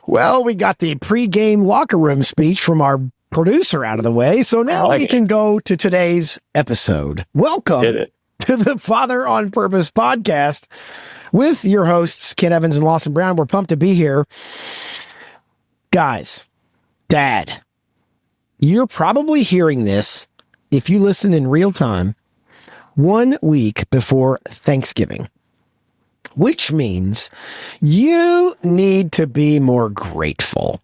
Well, we got the pregame locker room speech from our producer out of the way, so now we can go to today's episode. Welcome to the Father on Purpose podcast with your hosts, Ken Evans and Lawson Brown. We're pumped to be here. Guys, Dad, you're probably hearing this, if you listen in real time, 1 week before Thanksgiving, which means you need to be more grateful.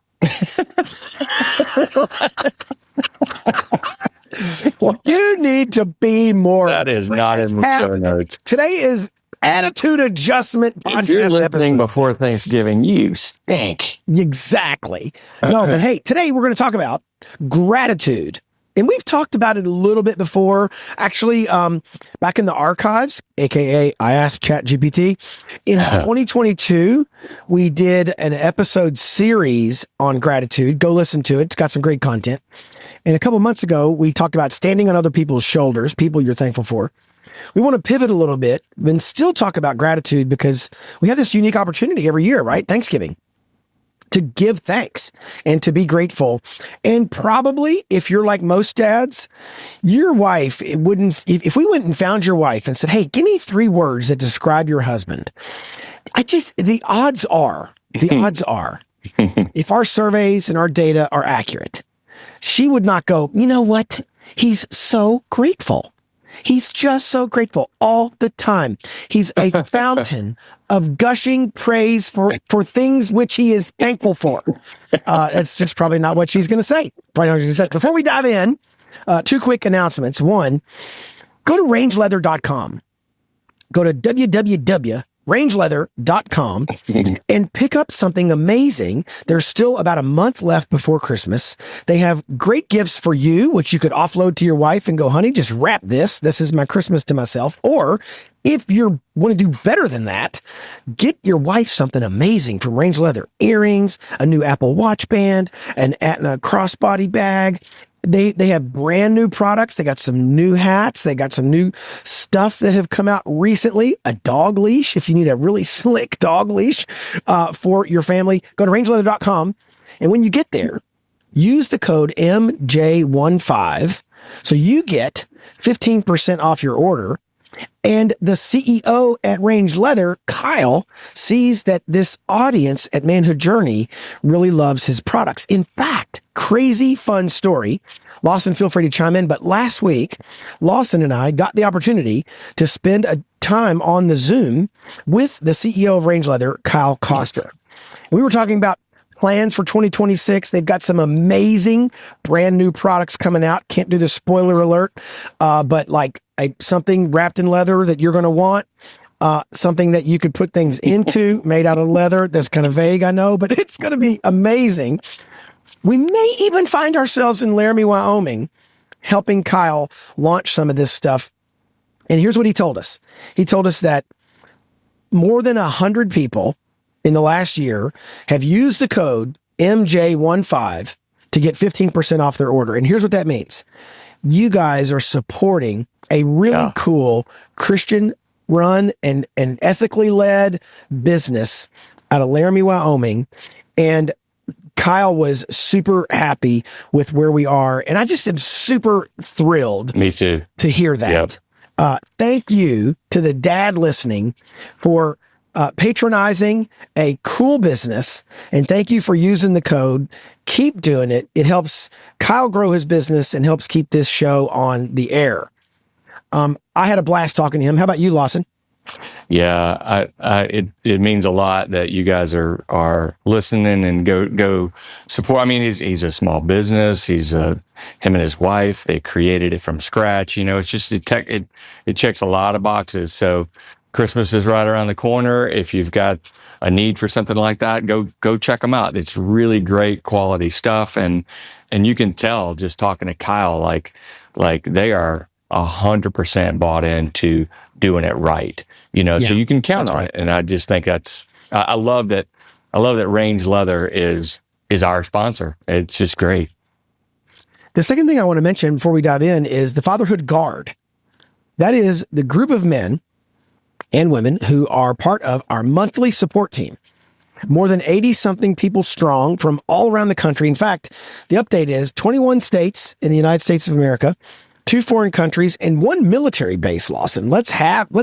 You need to be more. That is not in the show notes. Today is Attitude Adjustment podcast. If you're listening episode. Before Thanksgiving, you stink. Exactly. No, but hey, today we're going to talk about gratitude. And we've talked about it a little bit before. Actually, back in the archives, aka I Asked ChatGPT, in 2022, we did an episode series on gratitude. Go listen to it. It's got some great content. And a couple months ago, we talked about standing on other people's shoulders, people you're thankful for. We want to pivot a little bit and still talk about gratitude because we have this unique opportunity every year, right? Thanksgiving. To give thanks and to be grateful. And probably, if you're like most dads, your wife, if we went and found your wife and said, hey, give me 3 words that describe your husband. The odds are, if our surveys and our data are accurate, she would not go, you know what? He's so grateful. He's just so grateful all the time. He's a fountain of gushing praise for things which he is thankful for. That's just probably not what she's going to say. Probably not what she's gonna say. Before we dive in, 2 quick announcements. One, go to rangeleather.com. Go to www.rangeleather.com and pick up something amazing. There's still about a month left before Christmas. They have great gifts for you, which you could offload to your wife and go, honey, just wrap this. This is my Christmas to myself. Or if you want to do better than that, get your wife something amazing from Range Leather. Earrings, a new Apple Watch band, a crossbody bag. They have brand new products. They got some new hats. They got some new stuff that have come out recently. A dog leash, if you need a really slick dog leash for your family. Go to rangeleather.com. And when you get there, use the code MJ15 so you get 15% off your order. And the CEO at Range Leather, Kyle, sees that this audience at Manhood Journey really loves his products. In fact, crazy fun story. Lawson, feel free to chime in. But last week, Lawson and I got the opportunity to spend a time on the Zoom with the CEO of Range Leather, Kyle Koster. We were talking about plans for 2026. They've got some amazing brand new products coming out. Can't do the spoiler alert, but like something wrapped in leather that you're going to want, something that you could put things into made out of leather. That's kind of vague, I know, but it's going to be amazing. We may even find ourselves in Laramie, Wyoming, helping Kyle launch some of this stuff. And here's what he told us. He told us that more than 100 people in the last year have used the code MJ15 to get 15% off their order. And here's what that means. You guys are supporting a really cool Christian run and ethically led business out of Laramie, Wyoming. And Kyle was super happy with where we are. And I just am super thrilled. Me too. To hear that. Yep. Thank you to the dad listening for patronizing a cool business, and thank you for using the code. Keep doing it. It helps Kyle grow his business and helps keep this show on the air. I had a blast talking to him. How about you, Lawson? Yeah, it means a lot that you guys are listening and go support. I mean, he's a small business. Him and his wife, they created it from scratch. You know, it's just it checks a lot of boxes. So Christmas is right around the corner. If you've got a need for something like that, go check them out. It's really great quality stuff, and you can tell just talking to Kyle, like they are 100% bought into doing it right. You know, so you can count on it. And I just think I love that Range Leather is our sponsor. It's just great. The second thing I want to mention before we dive in is the Fatherhood Guard. That is the group of men and women who are part of our monthly support team. More than 80-something people strong from all around the country. In fact, the update is 21 states in the United States of America, 2 foreign countries, and 1 military base, Lawson. Let's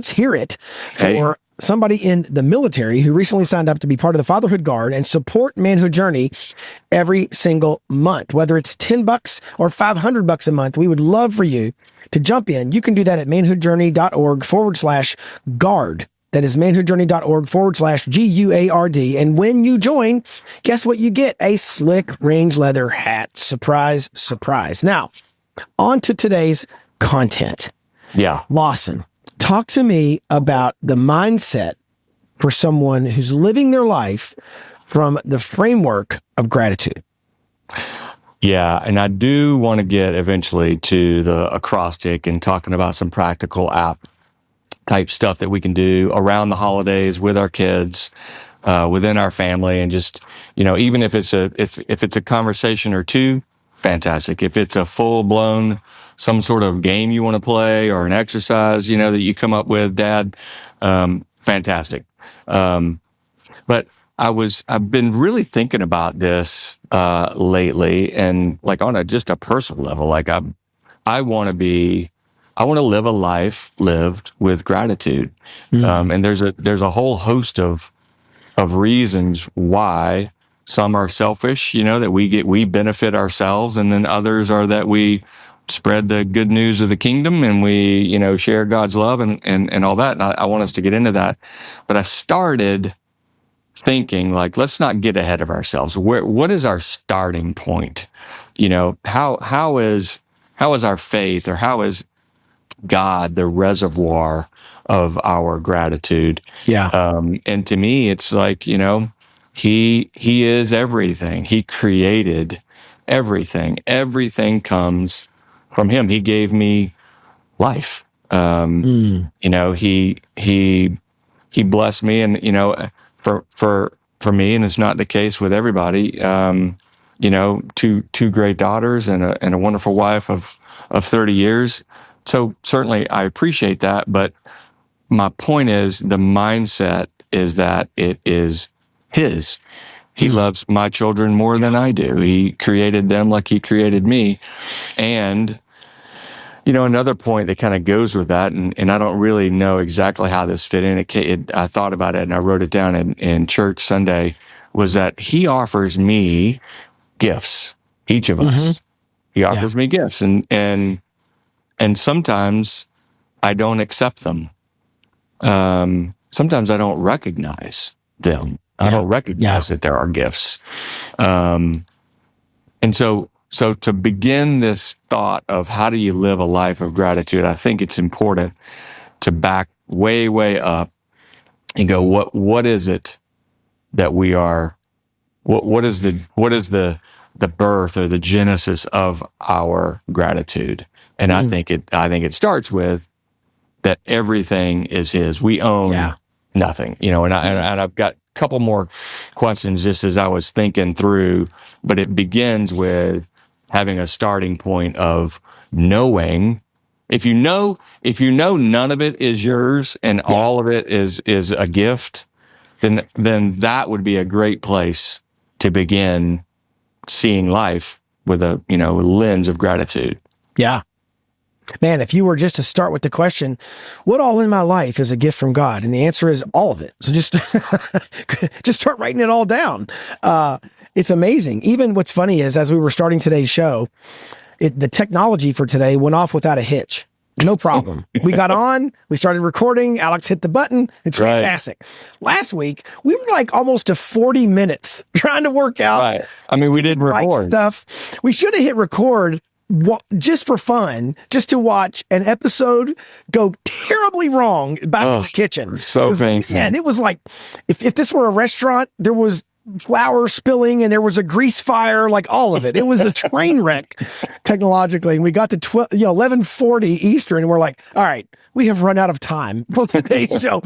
hear it for somebody in the military who recently signed up to be part of the Fatherhood Guard and support Manhood Journey every single month. Whether it's $10 or $500 a month, we would love for you to jump in. You can do that at manhoodjourney.org/guard. That is manhoodjourney.org/GUARD. And when you join, guess what you get? A slick range leather hat. Surprise, surprise. Now, on to today's content. Yeah. Lawson, talk to me about the mindset for someone who's living their life from the framework of gratitude. Yeah, and I do want to get eventually to the acrostic and talking about some practical app type stuff that we can do around the holidays with our kids, within our family, and just, even if it's a conversation or two, fantastic. If it's a full blown some sort of game you want to play or an exercise, that you come up with, Dad, fantastic. But I've been really thinking about this lately, and like on just a personal level, like I want to live a life lived with gratitude. And there's a whole host of reasons why. Some are selfish, that we benefit ourselves, and then others are that we spread the good news of the kingdom and we, share God's love and all that. And I want us to get into that. But I started thinking, like, let's not get ahead of ourselves. What is our starting point? How is our faith, or how is God the reservoir of our gratitude? Yeah. And to me, it's like, He is everything. He created everything. Everything comes from Him. He gave me life. He blessed me, and for me, and it's not the case with everybody. Two great daughters and a wonderful wife of 30 years. So certainly I appreciate that, but my point is, the mindset is that it is His. He loves my children more than I do. He created them like He created me. And, another point that kind of goes with that, and I don't really know exactly how this fit in. I thought about it and I wrote it down in church Sunday, was that He offers me gifts, each of us. He offers me gifts, and sometimes I don't accept them. Sometimes I don't recognize them. I don't recognize that there are gifts. And so to begin this thought of how do you live a life of gratitude, I think it's important to back way, way up and go, what is it that we are, what is the birth or the genesis of our gratitude? And I think it starts with that everything is His. We own nothing, and I've got a couple more questions just as I was thinking through, but it begins with having a starting point of knowing. If you know none of it is yours and all of it is a gift, then that would be a great place to begin seeing life with a lens of gratitude. Yeah. Man, if you were just to start with the question, what all in my life is a gift from God? And the answer is all of it. So just start writing it all down. It's amazing. Even what's funny is, as we were starting today's show, the technology for today went off without a hitch. No problem. We got on, we started recording, Alex hit the button. It's fantastic. Last week, we were like almost to 40 minutes trying to work out. Right. I mean, we didn't record stuff. We should have hit record just for fun, just to watch an episode go terribly wrong back in the kitchen. So painful. And it was like, if this were a restaurant, there was flour spilling and there was a grease fire, like all of it. It was a train wreck technologically. And we got to 11:40 Eastern, and we're like, all right, we have run out of time for today's show.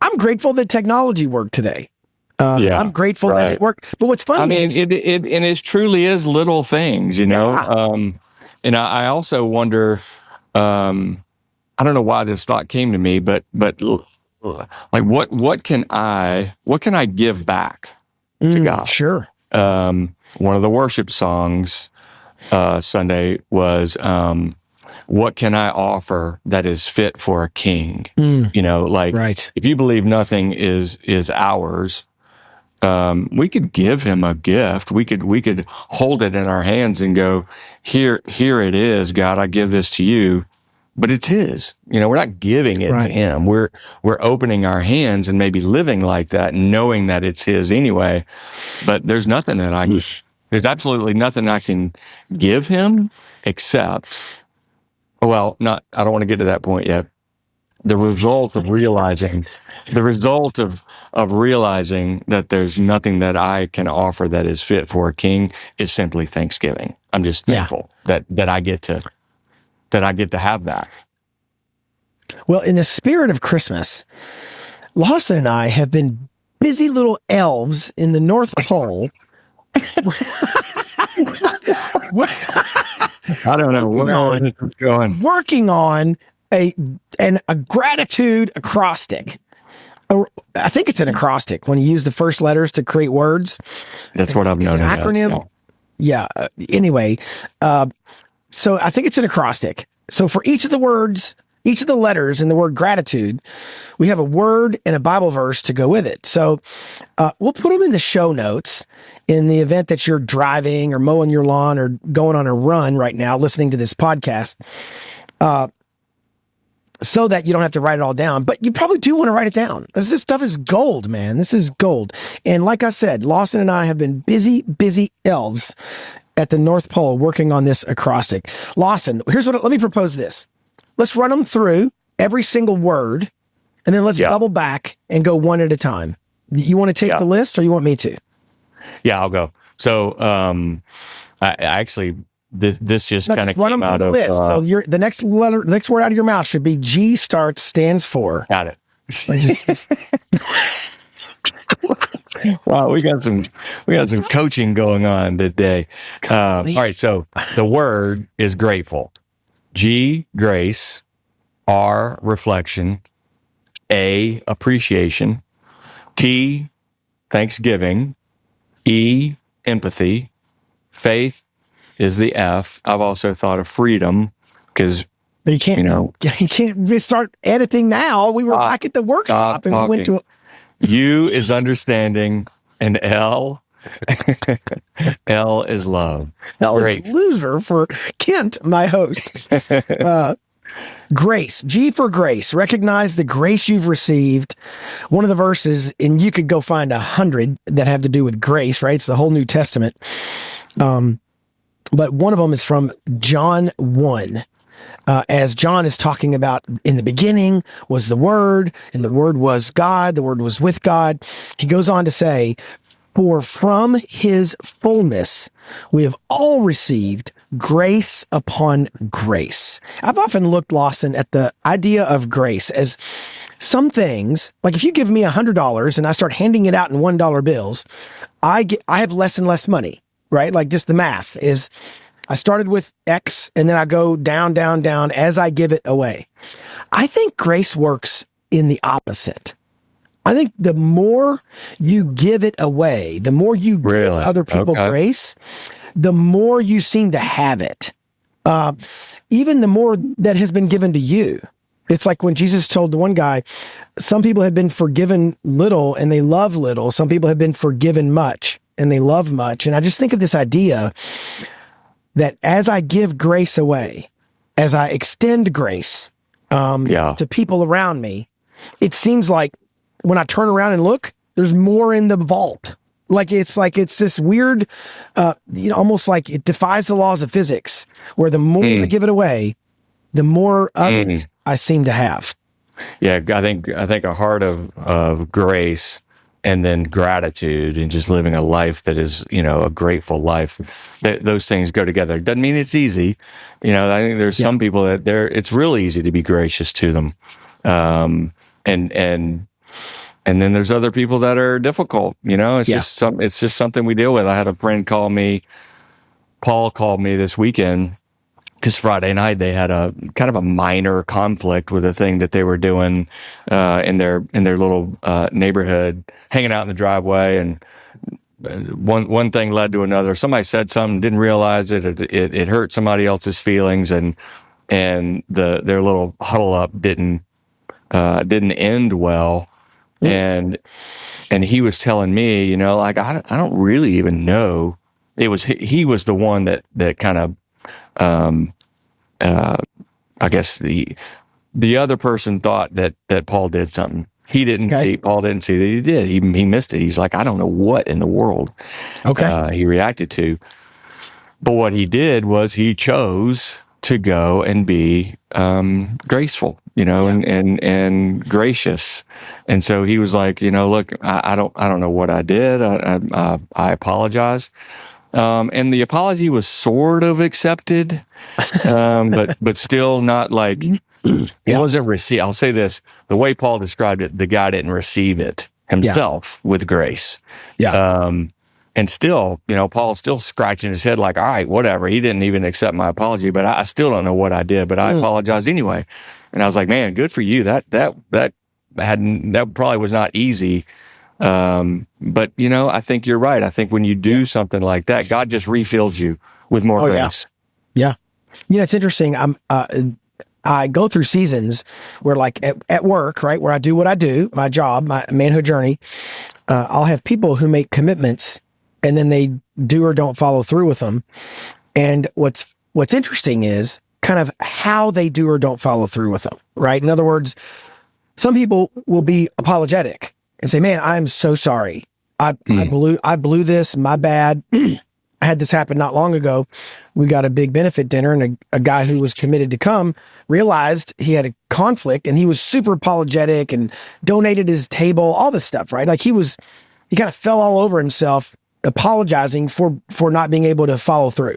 I'm grateful that technology worked today. I'm grateful that it worked. But what's funny, it truly is little things, and I also wonder, I don't know why this thought came to me, but like what can I give back to God? Sure. One of the worship songs Sunday was what can I offer that is fit for a king? Like Right. if you believe nothing is ours, we could give him a gift. We could hold it in our hands and go, here it is, God, I give this to you. But it's his. We're not giving it to him. We're opening our hands and maybe living like that, knowing that it's his anyway. But there's nothing that there's absolutely nothing I can give him except, I don't want to get to that point yet. The result of realizing that there's nothing that I can offer that is fit for a king is simply thanksgiving. I'm just thankful that I get to have that. Well, in the spirit of Christmas, Lawson and I have been busy little elves in the North Pole. I don't know where this is going. Working on a gratitude acrostic. I think it's an acrostic when you use the first letters to create words. That's what I've known. An acronym. Yeah. Anyway, so I think it's an acrostic. So for each of the words, each of the letters in the word gratitude, we have a word and a Bible verse to go with it. So we'll put them in the show notes in the event that you're driving or mowing your lawn or going on a run right now, listening to this podcast, so that you don't have to write it all down. But you probably do want to write it down. This stuff is gold, man. This is gold. And like I said, Lawson and I have been busy elves at the North Pole working on this acrostic. Lawson, let me propose this. Let's run them through every single word, and then let's double back and go one at a time. You want to take the list, or you want me to? Yeah, I'll go. So, I actually, this just kind of came out of list. The next word out of your mouth should be G stands for. Got it. Wow, we got some coaching going on today. All right, so the word is grateful. G, grace. R, reflection. A, appreciation. T, thanksgiving. E, empathy. Faith is the F. I've also thought of freedom because you can't start editing now. We were back at the workshop and we went to. U is understanding, and L. L is love. L is loser for Kent, my host. Grace. G for grace. Recognize the grace you've received. One of the verses, and you could go find 100 that have to do with grace, right? It's the whole New Testament. But one of them is from John 1. As John is talking about, in the beginning was the Word, and the Word was God, the Word was with God. He goes on to say, for from his fullness we have all received grace upon grace. I've often looked, Lawson, at the idea of grace as some things, like if you give me $100 and I start handing it out in $1 bills, I have less and less money, right? Like just the math is, I started with X and then I go down as I give it away. I think grace works in the opposite. I think the more you give it away, the more you give other people grace, the more you seem to have it. Even the more that has been given to you. It's like when Jesus told the one guy, some people have been forgiven little and they love little. Some people have been forgiven much and they love much. And I just think of this idea that as I give grace away, as I extend grace to people around me, it seems like when I turn around and look, there's more in the vault. It's this weird, almost like it defies the laws of physics, where the more I give it away, the more of it I seem to have. Yeah, I think a heart of grace and then gratitude and just living a life that is, a grateful life. Those things go together. Doesn't mean it's easy. I think there's some people that it's real easy to be gracious to them. And then there's other people that are difficult, it's just something we deal with. I had a friend Paul called me this weekend because Friday night they had a kind of a minor conflict with a thing that they were doing in their little neighborhood, hanging out in the driveway, and one thing led to another. Somebody said something, didn't realize it. It hurt somebody else's feelings, and their little huddle up didn't end well. And he was telling me, you know, like I don't really even know. It was he was the one that kind of I guess the other person thought that Paul did something. He didn't see. Paul didn't see that he did. He missed it. He's like, I don't know what in the world he reacted to. But what he did was he chose to go and be graceful, you know, and gracious. And so he was like, you know, look, I don't know what I did. I apologize. And the apology was sort of accepted, but still not like it wasn't received. I'll say this: the way Paul described it, the guy didn't receive it himself with grace. And still, you know, Paul's still scratching his head like, all right, whatever. He didn't even accept my apology, but I still don't know what I did, but I apologized anyway. And I was like, man, good for you. That probably was not easy. But you know, I think you're right. I think when you do something like that, God just refills you with more grace. Yeah. You know, it's interesting. I go through seasons where, like at work, right, where I do what I do, my job, my manhood journey, I'll have people who make commitments and then they do or don't follow through with them. And what's interesting is kind of how they do or don't follow through with them, right? In other words, some people will be apologetic and say, man, I'm so sorry. I blew this, my bad. I had this happen not long ago. We got a big benefit dinner, and a guy who was committed to come realized he had a conflict, and he was super apologetic and donated his table, all this stuff, right? Like he kind of fell all over himself apologizing for not being able to follow through.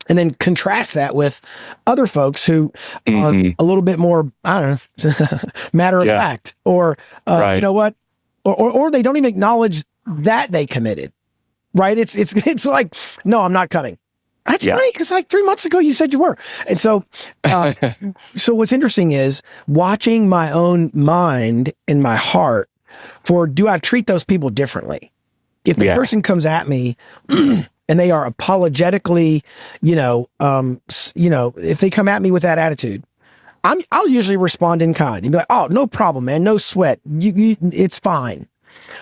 And then contrast that with other folks who are a little bit more, I don't know, matter of fact, or you know what, or they don't even acknowledge that they committed. Right? It's like, no, I'm not coming. That's funny because like 3 months ago you said you were. And so, so what's interesting is watching my own mind and my heart for, do I treat those people differently? If the person comes at me and they are apologetically, if they come at me with that attitude, I'll usually respond in kind and be like, oh, no problem, man. No sweat. It's fine.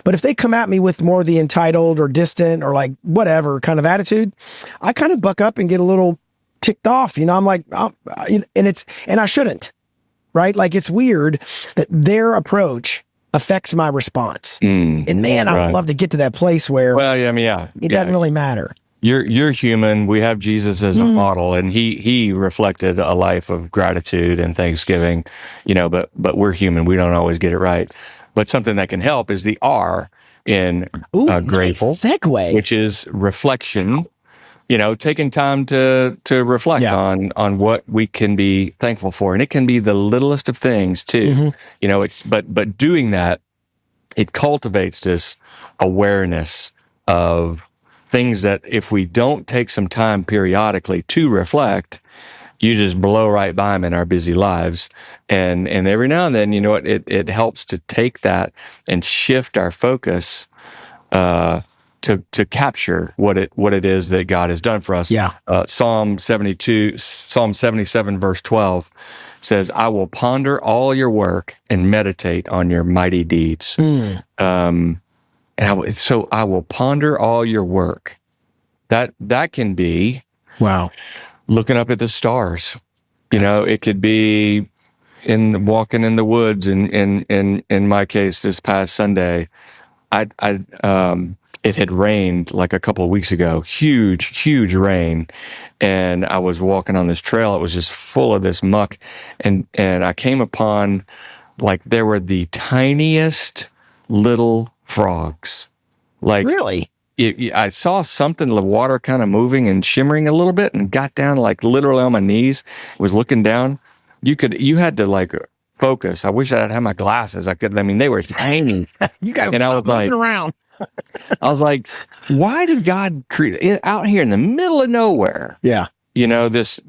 But if they come at me with more of the entitled or distant or like whatever kind of attitude, I kind of buck up and get a little ticked off. You know, I'm like, and I shouldn't, right? Like it's weird that their approach affects my response. And man, I would love to get to that place where, it doesn't really matter. You're human. We have Jesus as a model, and he reflected a life of gratitude and thanksgiving, you know, but we're human. We don't always get it right. But something that can help is the R in grateful, nice segue, which is reflection. You know, taking time to reflect on what we can be thankful for, and it can be the littlest of things too. You know, but doing that, it cultivates this awareness of things that if we don't take some time periodically to reflect, you just blow right by them in our busy lives. And every now and then, you know what, it helps to take that and shift our focus to capture what it is that God has done for us. Psalm 77 verse 12 says, I will ponder all your work and meditate on your mighty deeds. So I will ponder all your work. That can be looking up at the stars. You know, it could be walking in the woods. In my case, this past Sunday, it had rained like a couple of weeks ago, huge rain. And I was walking on this trail. It was just full of this muck. And I came upon, like, there were the tiniest little frogs. Like, really? I saw something, the water kind of moving and shimmering a little bit, and got down like literally on my knees, was looking down. You had to like focus. I wish I had my glasses. They were tiny. You got to and I was like, around. I was like, why did God create it out here in the middle of nowhere? Yeah. this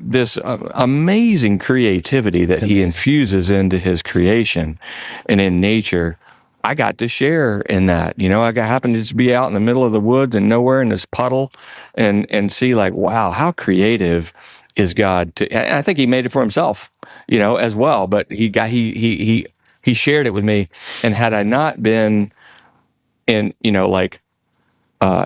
amazing creativity that he infuses into his creation and in nature. I got to share in that. Happened to just be out in the middle of the woods and nowhere in this puddle and see like, wow, how creative is God I think he made it for himself, as well, but he shared it with me. And had I not been in, I'm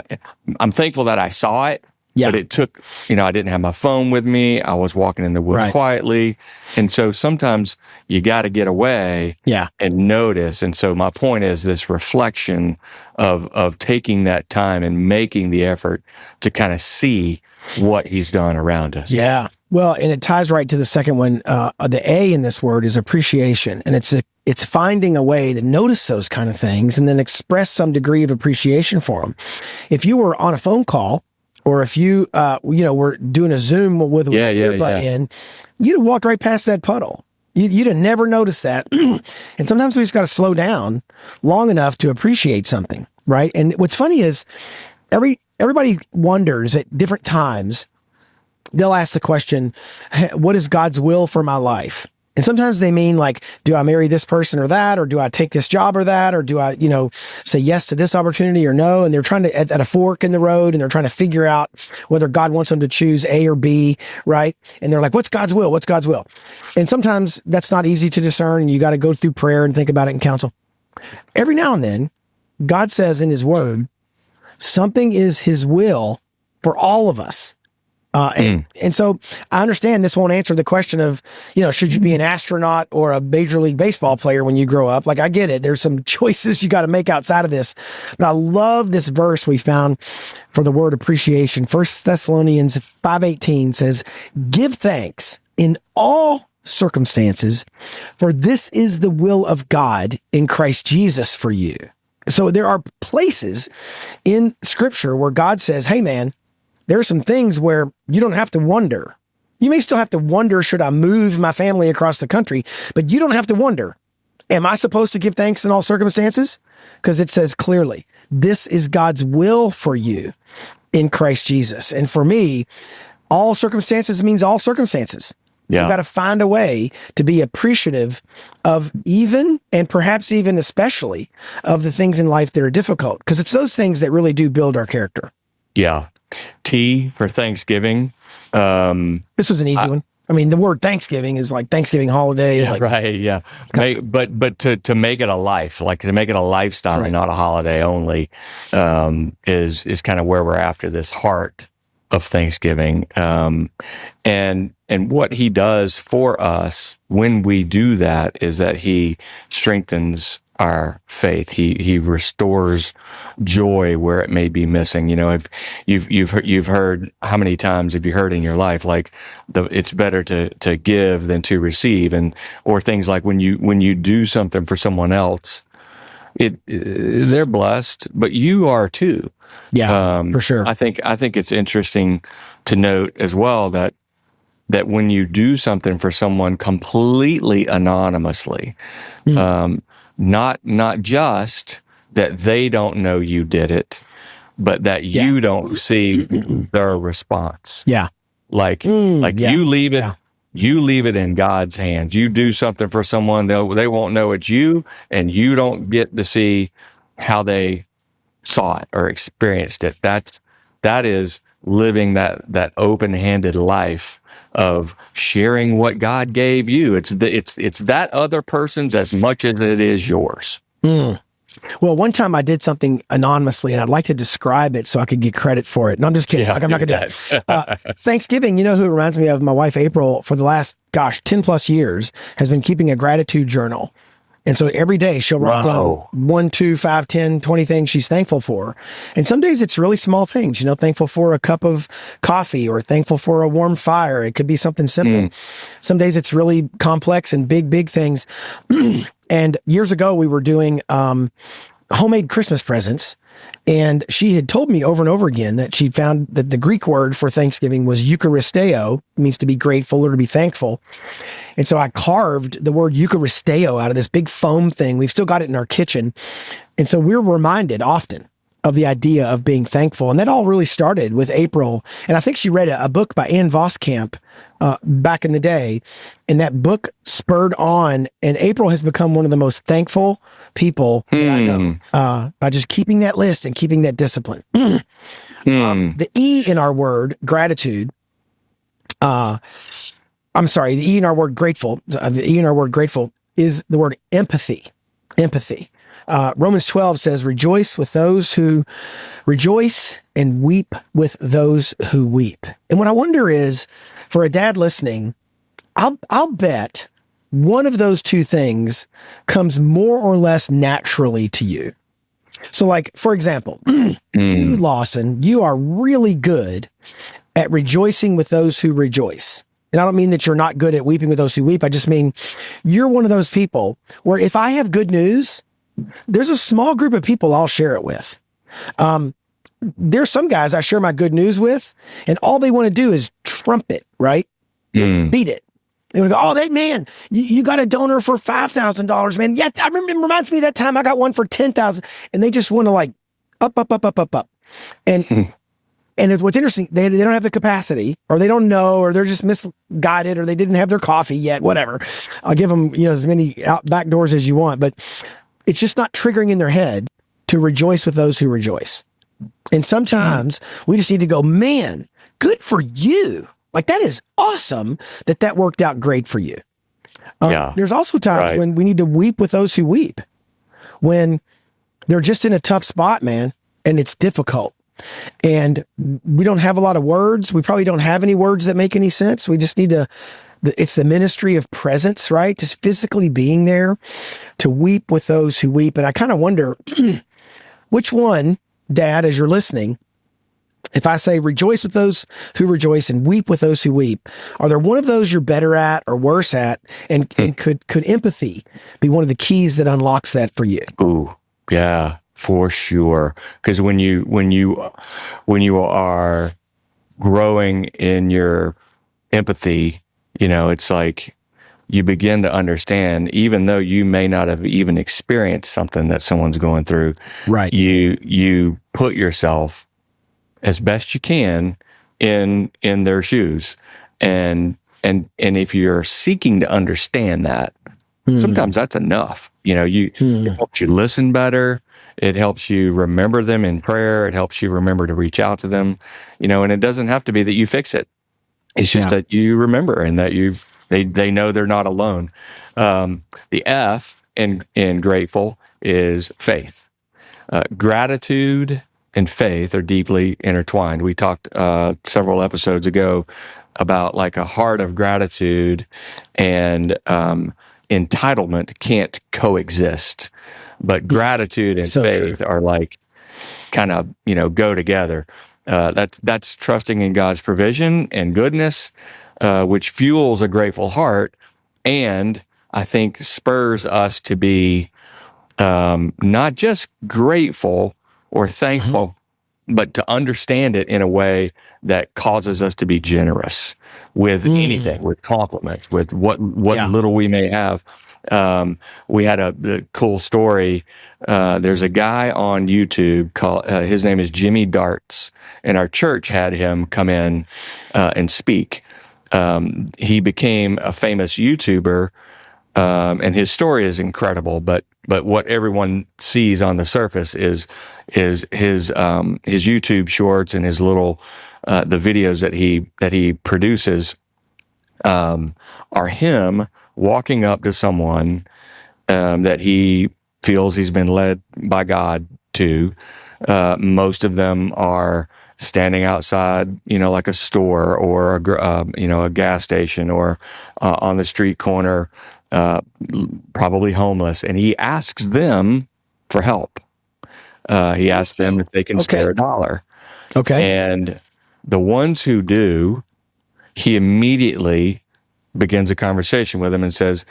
thankful that I saw it. Yeah. But it took, I didn't have my phone with me. I was walking in the woods quietly. And so sometimes you got to get away and notice. And so my point is this reflection of taking that time and making the effort to kind of see what he's done around us. Yeah. Well, and it ties right to the second one. The A in this word is appreciation. And it's finding a way to notice those kind of things and then express some degree of appreciation for them. If you were on a phone call, or if you, were doing a Zoom with an earbud in, you'd have walked right past that puddle. You'd have never noticed that. And sometimes we just got to slow down long enough to appreciate something, right? And what's funny is everybody wonders at different times, they'll ask the question, hey, what is God's will for my life? And sometimes they mean like, do I marry this person or that? Or do I take this job or that? Or do I, say yes to this opportunity or no? And they're trying to, at a fork in the road, and they're trying to figure out whether God wants them to choose A or B, right? And they're like, what's God's will? What's God's will? And sometimes that's not easy to discern, and you got to go through prayer and think about it and counsel. Every now and then, God says in his word, something is his will for all of us. And so I understand this won't answer the question of, should you be an astronaut or a Major League Baseball player when you grow up? Like, I get it. There's some choices you got to make outside of this. But I love this verse we found for the word appreciation. 1 Thessalonians 5:18 says, give thanks in all circumstances, for this is the will of God in Christ Jesus for you. So there are places in Scripture where God says, hey, man, there are some things where you don't have to wonder. You may still have to wonder, should I move my family across the country? But you don't have to wonder, am I supposed to give thanks in all circumstances? Because it says clearly, this is God's will for you in Christ Jesus. And for me, all circumstances means all circumstances. Yeah. You've got to find a way to be appreciative of even, and perhaps even especially, of the things in life that are difficult. Because it's those things that really do build our character. Yeah. T for Thanksgiving. This was an easy one. I mean, the word Thanksgiving is like Thanksgiving holiday. Yeah, right. Yeah. But to make it a life, like to make it a lifestyle and not a holiday only, is kind of where we're after this heart of Thanksgiving. And what he does for us when we do that is that he strengthens our faith. He restores joy where it may be missing. If you've heard, how many times have you heard in your life, like it's better to give than to receive, or things like when you do something for someone else, they're blessed, but you are too. Yeah, for sure. I think it's interesting to note as well that when you do something for someone completely anonymously, not just that they don't know you did it, but that you don't see their response. Yeah. You leave it. Yeah. You leave it in God's hands. You do something for someone, they won't know it's you, and you don't get to see how they saw it or experienced it. That is living that open-handed life of sharing what God gave you. It's that other person's as much as it is yours. Well, one time I did something anonymously, and I'd like to describe it so I could get credit for it. No, I'm just kidding. I'm not going to do it. Thanksgiving, who it reminds me of? My wife, April, for the last, 10 plus years, has been keeping a gratitude journal. And so every day she'll write down 1, 2, 5, 10, 20 things she's thankful for. And some days it's really small things, thankful for a cup of coffee or thankful for a warm fire. It could be something simple. Some days it's really complex and big things. And years ago we were doing homemade Christmas presents. And she had told me over and over again that she found that the Greek word for Thanksgiving was Eucharisteo, means to be grateful or to be thankful. And so I carved the word Eucharisteo out of this big foam thing. We've still got it in our kitchen. And so we're reminded often of the idea of being thankful. And that all really started with April. And I think she read a book by Ann Voskamp back in the day. And that book spurred on, and April has become one of the most thankful people that I know by just keeping that list and keeping that discipline. The E in our word, gratitude, the E in our word, grateful, the E in our word, grateful is the word empathy. Empathy. Romans 12 says, rejoice with those who rejoice and weep with those who weep. And what I wonder is, for a dad listening, I'll bet one of those two things comes more or less naturally to you. So like, for example, you, Lawson, you are really good at rejoicing with those who rejoice. And I don't mean that you're not good at weeping with those who weep. I just mean you're one of those people where if I have good news, there's a small group of people I'll share it with. There's some guys I share my good news with, and all they want to do is trump it, right? Beat it. They want to go, oh, man, you got a donor for $5,000, man. Yeah, I remember, it reminds me of that time I got one for $10,000. And they just want to like up. And what's interesting, they don't have the capacity, or they don't know, or they're just misguided, or they didn't have their coffee yet, whatever. I'll give them, as many back doors as you want, but it's just not triggering in their head to rejoice with those who rejoice. And sometimes we just need to go, man, good for you. Like, that is awesome that worked out great for you. There's also times when we need to weep with those who weep, when they're just in a tough spot, man, and it's difficult. And we don't have a lot of words. We probably don't have any words that make any sense. We just need it's the ministry of presence, right? Just physically being there to weep with those who weep. And I kind of wonder which one, Dad, as you're listening, if I say rejoice with those who rejoice and weep with those who weep, are there one of those you're better at or worse at? And could empathy be one of the keys that unlocks that for you? Ooh, yeah, for sure. Because when you are growing in your empathy, it's like you begin to understand, even though you may not have even experienced something that someone's going through. Right. You put yourself as best you can in their shoes. And if you're seeking to understand that, sometimes that's enough. It helps you listen better. It helps you remember them in prayer. It helps you remember to reach out to them, and it doesn't have to be that you fix it. It's just that you remember, and that they know they're not alone. The F in grateful is faith. Gratitude and faith are deeply intertwined. We talked several episodes ago about like a heart of gratitude and entitlement can't coexist, but gratitude and faith are like kind of go together. That's trusting in God's provision and goodness, which fuels a grateful heart, and I think spurs us to be not just grateful or thankful, but to understand it in a way that causes us to be generous with anything, with compliments, with what little we may have. We had a cool story. There's a guy on YouTube called, his name is Jimmy Darts, and our church had him come in and speak. He became a famous YouTuber, and his story is incredible, but what everyone sees on the surface is his YouTube shorts and his little the videos that he produces are him walking up to someone that he feels he's been led by God to. Most of them are standing outside, like a store or a gas station or on the street corner, probably homeless, and he asks them for help. He asks them if they can spare $1. Okay. And the ones who do, he immediately begins a conversation with them and says,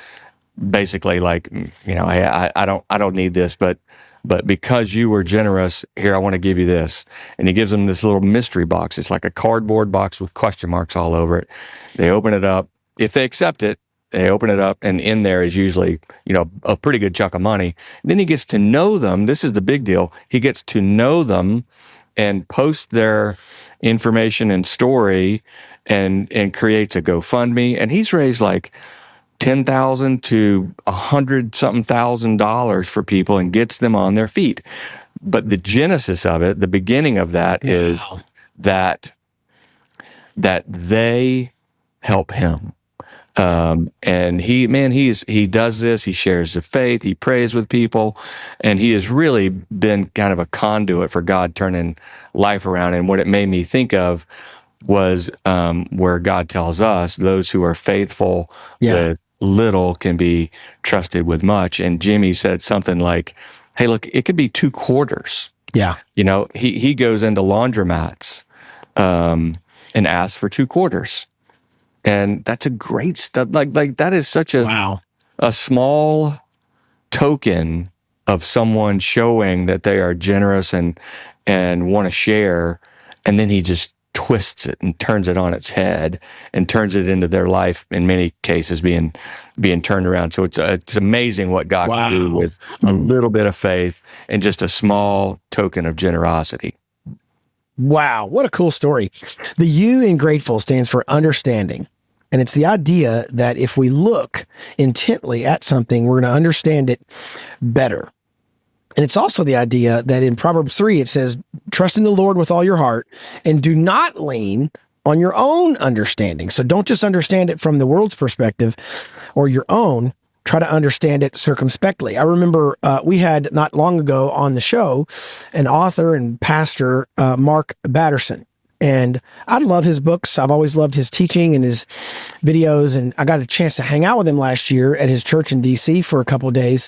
basically, like, hey, I don't need this, but because you were generous, here, I want to give you this. And he gives them this little mystery box. It's like a cardboard box with question marks all over it. They open it up. If they accept it, They open it up, and in there is usually, a pretty good chunk of money. Then he gets to know them. This is the big deal. He gets to know them and post their information and story, and creates a GoFundMe. And he's raised like $10,000 to $100-something thousand for people and gets them on their feet. But the genesis of it, the beginning of that, is that they help him. And he does this. He shares the faith. He prays with people, and he has really been kind of a conduit for God turning life around. And what it made me think of was where God tells us, those who are faithful with little can be trusted with much. And Jimmy said something like, hey, look, it could be 2 quarters. Yeah. He goes into laundromats and asks for 2 quarters. And that's a great stuff. Like that is such a small token of someone showing that they are generous and want to share. And then he just twists it and turns it on its head and turns it into their life, in many cases being turned around. So it's amazing what God can do with a little bit of faith and just a small token of generosity. Wow, what a cool story. The U in grateful stands for understanding. And it's the idea that if we look intently at something, we're going to understand it better. And it's also the idea that in Proverbs 3, it says, trust in the Lord with all your heart and do not lean on your own understanding. So don't just understand it from the world's perspective or your own. Try to understand it circumspectly. I remember we had not long ago on the show an author and pastor, Mark Batterson. And I love his books. I've always loved his teaching and his videos. And I got a chance to hang out with him last year at his church in DC for a couple of days.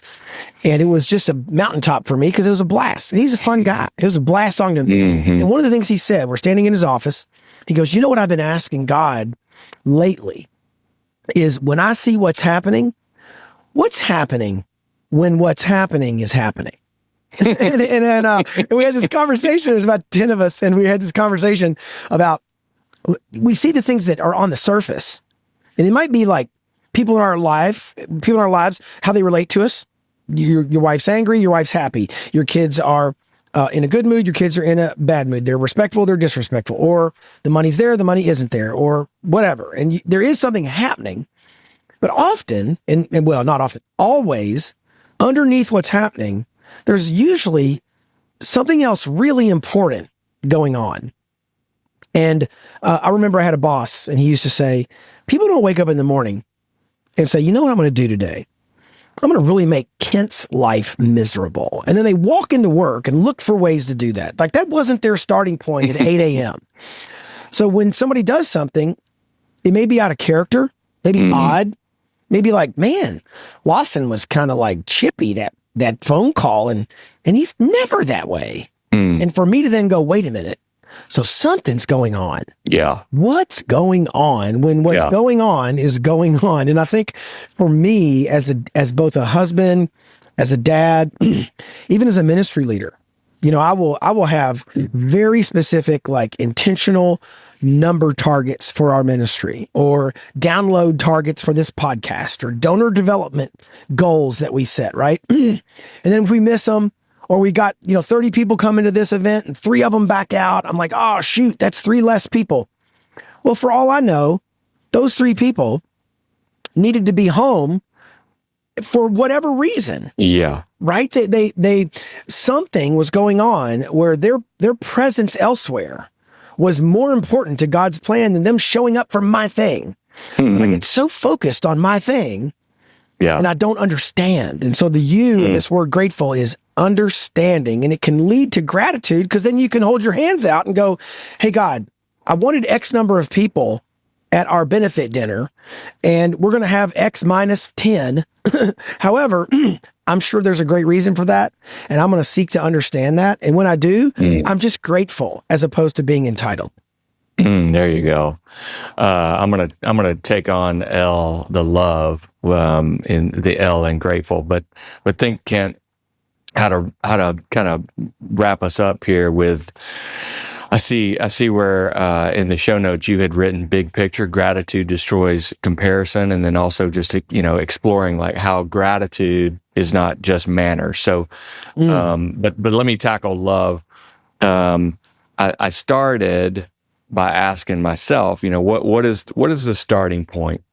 And it was just a mountaintop for me because it was a blast. And he's a fun guy. It was a blast talking to him. Mm-hmm. And one of the things he said, we're standing in his office. He goes, what I've been asking God lately is when I see what's happening when what's happening is happening. and we had this conversation. There's about 10 of us, and we had this conversation about we see the things that are on the surface, and it might be like people in our lives, how they relate to us. Your wife's angry, your wife's happy. Your kids are in a good mood, your kids are in a bad mood. They're respectful, they're disrespectful, or the money's there, the money isn't there, or whatever. And there is something happening, but often, and well, not often, always, underneath what's happening, there's usually something else really important going on. And I remember I had a boss, and he used to say, people don't wake up in the morning and say, you know what I'm going to do today? I'm going to really make Kent's life miserable. And then they walk into work and look for ways to do that. Like that wasn't their starting point at 8 a.m. So when somebody does something, it may be out of character, maybe odd, maybe like, man, Lawson was kind of like chippy that phone call, and he's never that way. And for me to then go, wait a minute, so something's going on. Yeah. What's going on when what's going on is going on? And I think for me as both a husband, as a dad, even as a ministry leader, I will have very specific, like intentional number targets for our ministry, or download targets for this podcast, or donor development goals that we set, right? And then if we miss them, or we got, 30 people come into this event and 3 of them back out, I'm like, oh, shoot, that's 3 less people. Well, for all I know, those 3 people needed to be home for whatever reason. Yeah. Right? They something was going on where their presence elsewhere was more important to God's plan than them showing up for my thing. Like it's so focused on my thing. Yeah. And I don't understand. And so the U in this word grateful is understanding, and it can lead to gratitude, because then you can hold your hands out and go, hey, God, I wanted X number of people at our benefit dinner, and we're going to have X minus 10. However, I'm sure there's a great reason for that, and I'm going to seek to understand that. And when I do, I'm just grateful as opposed to being entitled. There you go. I'm gonna take on L, the love, in the L and grateful, but think, Kent, how to kind of wrap us up here with I see where in the show notes you had written big picture, gratitude destroys comparison, and then also just exploring like how gratitude is not just manners. So, but let me tackle love. I started by asking myself, what is the starting point?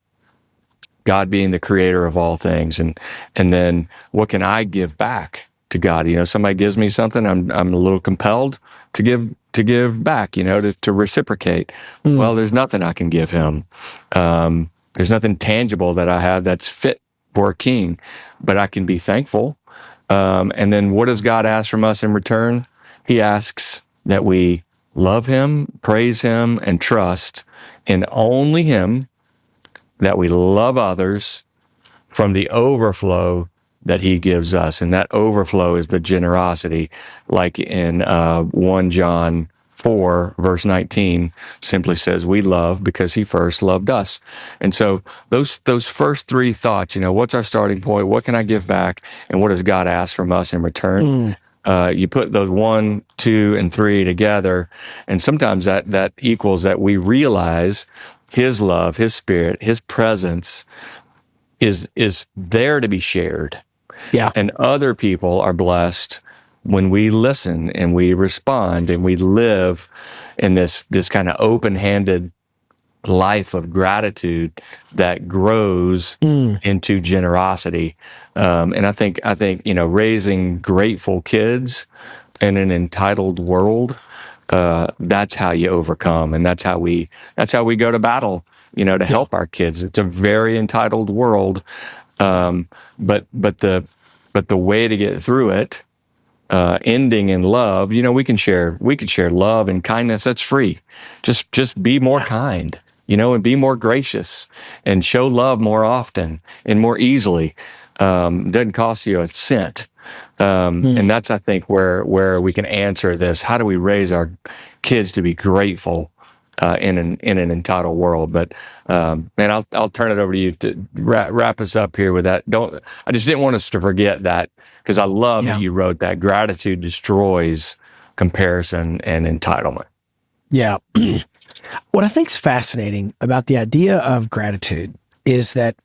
God being the creator of all things, and then what can I give back to God? Somebody gives me something, I'm a little compelled to give back, to reciprocate. Well, there's nothing I can give him. There's nothing tangible that I have that's fit for a king, but I can be thankful. And then what does God ask from us in return? He asks that we love him, praise him, and trust in only him, that we love others from the overflow that he gives us. And that overflow is the generosity, like in 1 John 4, verse 19, simply says, we love because he first loved us. And so those first three thoughts, what's our starting point? What can I give back? And what does God ask from us in return? You put those 1, 2, and 3 together, and sometimes that equals that we realize his love, his spirit, his presence is there to be shared. Yeah. And other people are blessed when we listen and we respond and we live in this kind of open-handed life of gratitude that grows into generosity. And I think raising grateful kids in an entitled world, that's how you overcome, and that's how we go to battle, to help our kids. It's a very entitled world, but the way to get through it, ending in love. We can share love and kindness. That's free. Just be more kind, and be more gracious, and show love more often and more easily. Doesn't cost you a cent. And that's, I think, where we can answer this. How do we raise our kids to be grateful in an entitled world? But man, I'll turn it over to you to wrap us up here with that. I just didn't want us to forget that, because I love that you wrote that gratitude destroys comparison and entitlement. Yeah. What I think is fascinating about the idea of gratitude is that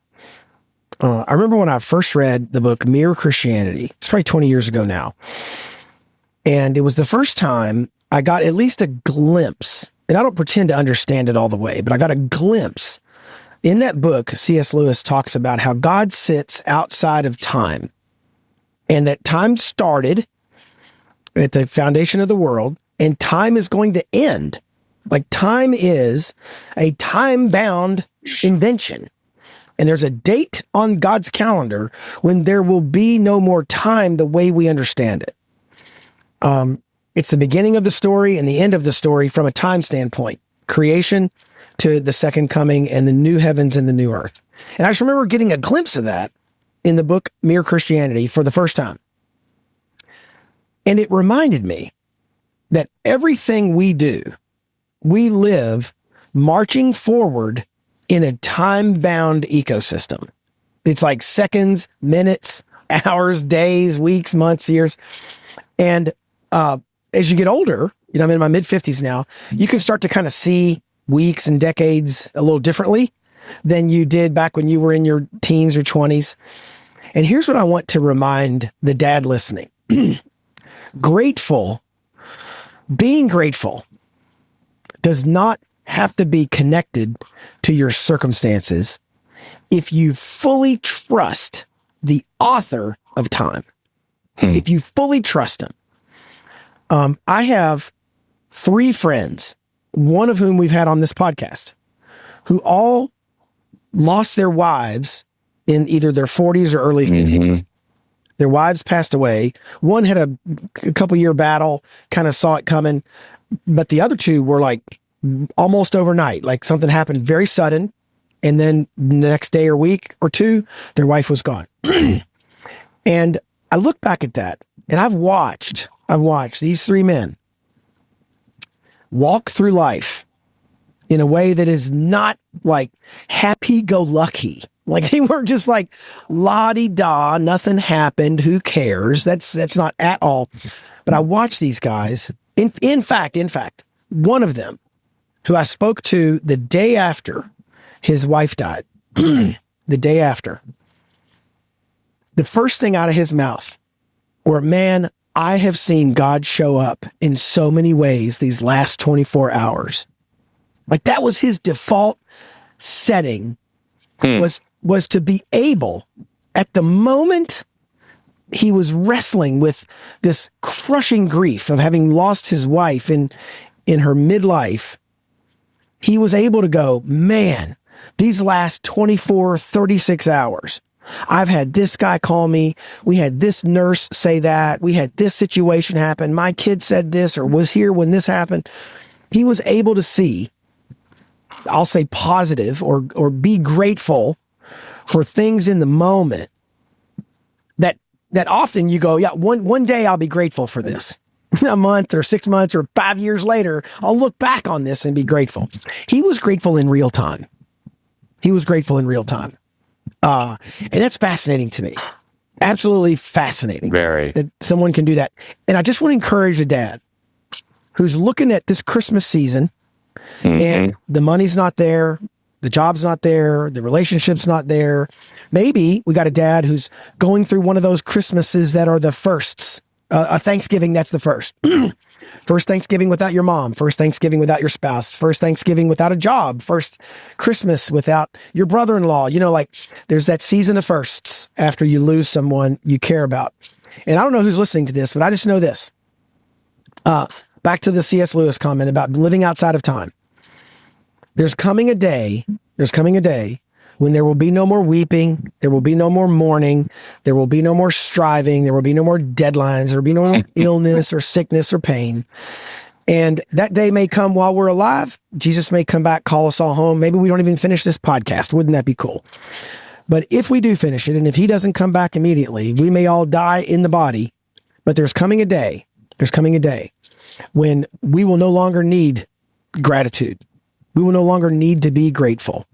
I remember when I first read the book Mere Christianity. It's probably 20 years ago now. And it was the first time I got at least a glimpse, and I don't pretend to understand it all the way, but I got a glimpse. In that book, C.S. Lewis talks about how God sits outside of time, and that time started at the foundation of the world, and time is going to end. Like, time is a time-bound invention. And there's a date on God's calendar when there will be no more time the way we understand it. It's the beginning of the story and the end of the story from a time standpoint, creation to the second coming and the new heavens and the new earth. And I just remember getting a glimpse of that in the book Mere Christianity for the first time. And it reminded me that everything we do, we live marching forward in a time-bound ecosystem. It's like seconds, minutes, hours, days, weeks, months, years. And as you get older, I'm in my mid-50s now, you can start to kind of see weeks and decades a little differently than you did back when you were in your teens or 20s. And here's what I want to remind the dad listening. Being grateful does not have to be connected to your circumstances if you fully trust the author of time. If you fully trust him. I have 3 friends, one of whom we've had on this podcast, who all lost their wives in either their 40s or early 50s. Their wives passed away. One had a couple year battle, kind of saw it coming, but the other 2 were like almost overnight, like something happened very sudden, and then the next day or week or 2, their wife was gone. And I look back at that, and I've watched these 3 men walk through life in a way that is not like happy-go-lucky. Like, they weren't just like la-di-da, nothing happened, who cares? That's not at all. But I watch these guys. In fact, one of them, who I spoke to the day after his wife died, the day after, the first thing out of his mouth were, man, I have seen God show up in so many ways these last 24 hours. Like that was his default setting, was to be able, at the moment he was wrestling with this crushing grief of having lost his wife in her midlife, he was able to go, man, these last 24, 36 hours, I've had this guy call me. We had this nurse say that. We had this situation happen. My kid said this or was here when this happened. He was able to see, I'll say positive or be grateful for things in the moment that often you go, yeah, one day I'll be grateful for this. A month or 6 months or 5 years later, I'll look back on this and be grateful. He was grateful in real time. And that's fascinating to me. Absolutely fascinating. Very. That someone can do that. And I just want to encourage a dad who's looking at this Christmas season and the money's not there, the job's not there, the relationship's not there. Maybe we got a dad who's going through one of those Christmases that are the firsts. A Thanksgiving, that's the first. First Thanksgiving without your mom, first Thanksgiving without your spouse, first Thanksgiving without a job, first Christmas without your brother-in-law. You know, like there's that season of firsts after you lose someone you care about. And I don't know who's listening to this, but I just know this. Back to the C.S. Lewis comment about living outside of time. There's coming a day when there will be no more weeping, there will be no more mourning, there will be no more striving, there will be no more deadlines, there will be no more illness or sickness or pain. And that day may come while we're alive. Jesus may come back, call us all home. Maybe we don't even finish this podcast. Wouldn't that be cool? But if we do finish it, and if he doesn't come back immediately, we may all die in the body. But there's coming a day when we will no longer need gratitude. We will no longer need to be grateful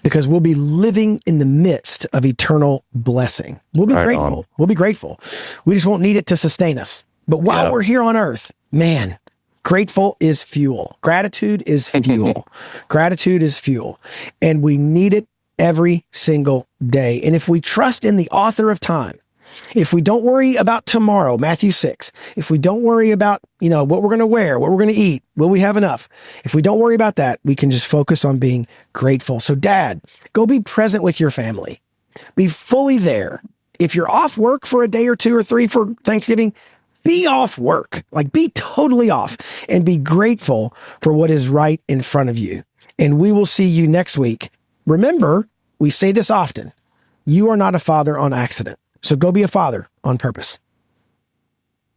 because we'll be living in the midst of eternal blessing. We'll be grateful. We'll be grateful. We just won't need it to sustain us. But while we're here on earth, man, grateful is fuel. Gratitude is fuel. Gratitude is fuel. And we need it every single day. And if we trust in the author of time, if we don't worry about tomorrow, Matthew 6, if we don't worry about, what we're going to wear, what we're going to eat, will we have enough? If we don't worry about that, we can just focus on being grateful. So dad, go be present with your family. Be fully there. If you're off work for a day or two or three for Thanksgiving, be off work, like be totally off and be grateful for what is right in front of you. And we will see you next week. Remember, we say this often, you are not a father on accident. So go be a father on purpose.